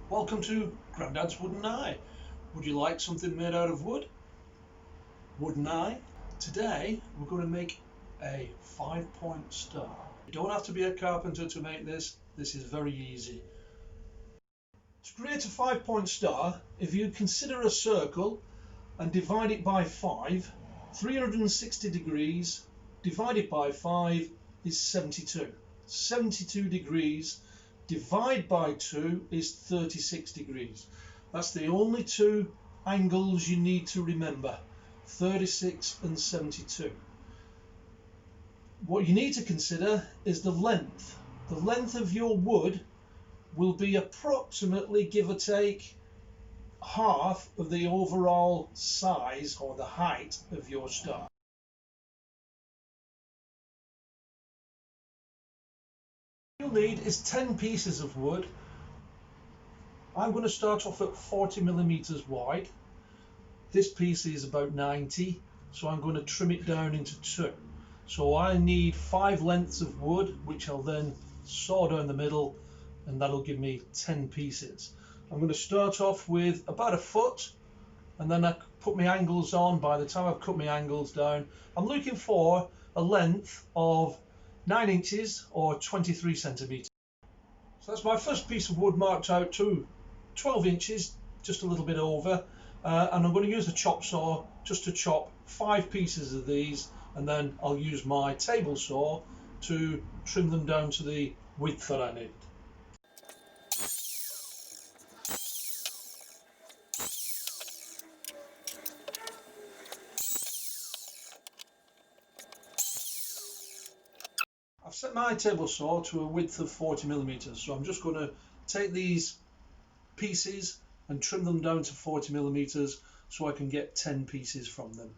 Welcome to Grandad's Wooden Eye. Would you like something made out of wood? Wooden Eye. Today we're going to make a 5-point star. You don't have to be a carpenter to make this. This is very easy. To create a 5-point star, if you consider a circle and divide it by 5, 360 degrees divided by 5 is 72. 72 degrees divided by 2 is 36 degrees. That's the only two angles you need to remember, 36 and 72. What you need to consider is the length. The length of your wood will be approximately, give or take, half of the overall size or the height of your star. What you'll need is 10 pieces of wood. I'm going to start off at 40 millimeters wide. This piece is about 90, so I'm going to trim it down into 2. So I need 5 lengths of wood, which I'll then saw down the middle, and that'll give me 10 pieces. I'm going to start off with about a foot, and then I put my angles on. By the time I've cut my angles down, I'm looking for a length of 9 inches or 23 centimeters. So that's my first piece of wood marked out to 12 inches, just a little bit over, and I'm going to use the chop saw just to chop 5 pieces of these, and then I'll use my table saw to trim them down to the width that I need. I've set my table saw to a width of 40 millimeters, so I'm just going to take these pieces and trim them down to 40 millimeters so I can get 10 pieces from them.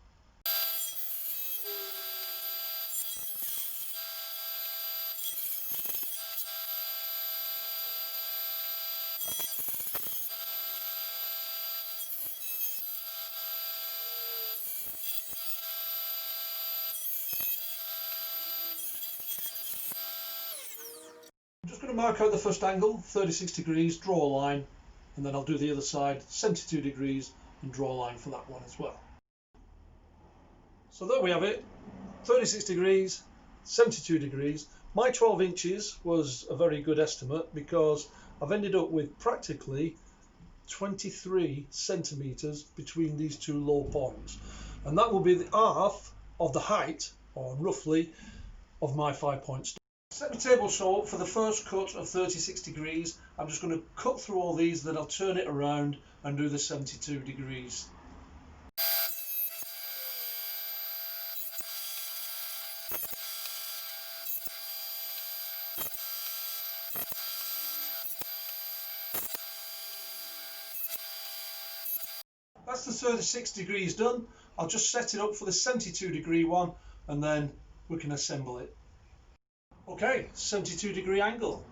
I'm just going to mark out the first angle, 36 degrees, draw a line, and then I'll do the other side, 72 degrees, and draw a line for that one as well. So there we have it, 36 degrees, 72 degrees. My 12 inches was a very good estimate because I've ended up with practically 23 centimeters between these two low points. And that will be the half of the height, or roughly, of my 5-point star. Set my table saw for the first cut of 36 degrees. I'm just going to cut through all these, then I'll turn it around and do the 72 degrees. That's the 36 degrees done. I'll just set it up for the 72 degree one, and then we can assemble it. Okay, 72 degree angle.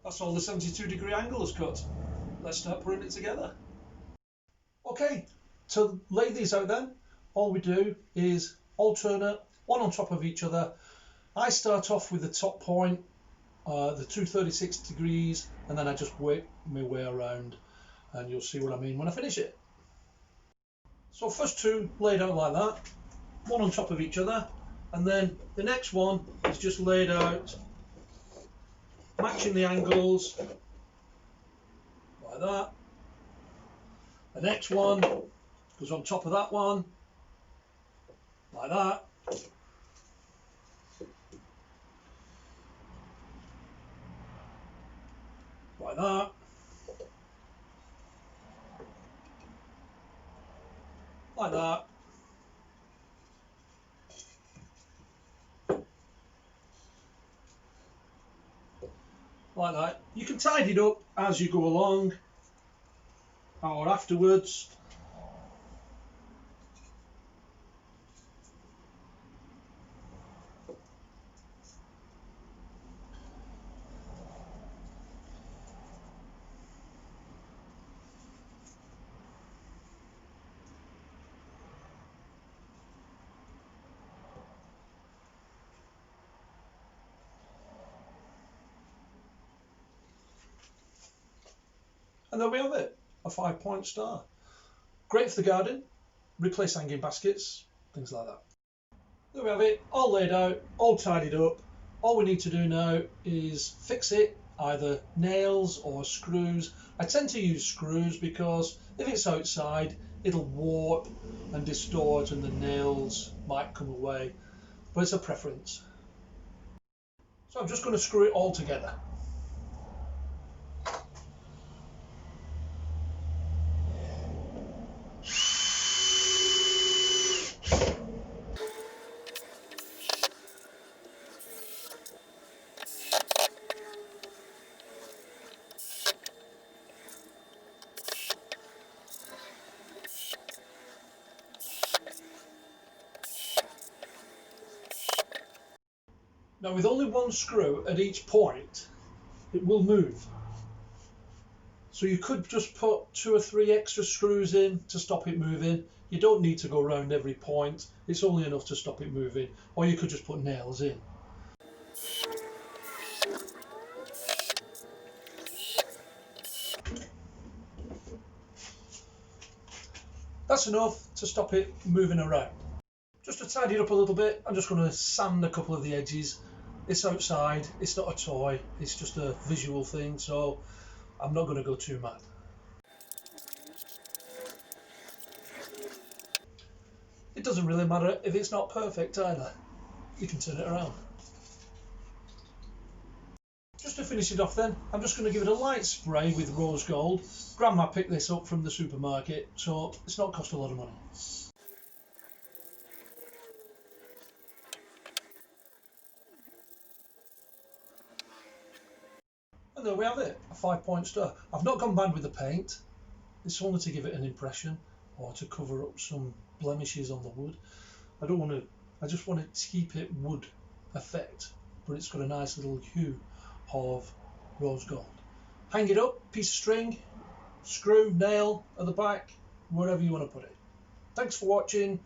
That's all the 72 degree angle is cut. Let's start putting it together. Okay, to lay these out then, all we do is alternate, one on top of each other. I start off with the top point, the 236 degrees, and then I just work my way around, and you'll see what I mean when I finish it. So first two laid out like that, one on top of each other, and then the next one is just laid out, matching the angles, like that. The next one goes on top of that one, like that. Like that. Like that. Like that. You can tidy it up as you go along or afterwards. And there we have it, a 5-point star. Great for the garden, replace hanging baskets, things like that. There we have it, all laid out, all tidied up. All we need to do now is fix it, either nails or screws. I tend to use screws because if it's outside, it'll warp and distort and the nails might come away, but it's a preference. So I'm just going to screw it all together. Now with only one screw at each point, it will move. So you could just put 2 or 3 extra screws in to stop it moving. You don't need to go around every point. It's only enough to stop it moving. Or you could just put nails in. That's enough to stop it moving around. Just to tidy it up a little bit, I'm just going to sand a couple of the edges. It's outside, it's not a toy, it's just a visual thing, so I'm not going to go too mad. It doesn't really matter if it's not perfect either. You can turn it around. Just to finish it off then, I'm just going to give it a light spray with rose gold. Grandma picked this up from the supermarket, so it's not cost a lot of money. And there we have it, a 5-point star. I've not gone bad with the paint. It's only to give it an impression or to cover up some blemishes on the wood. I just want to keep it wood effect, but it's got a nice little hue of rose gold. Hang it up, piece of string, screw, nail at the back, wherever you want to put it. Thanks for watching.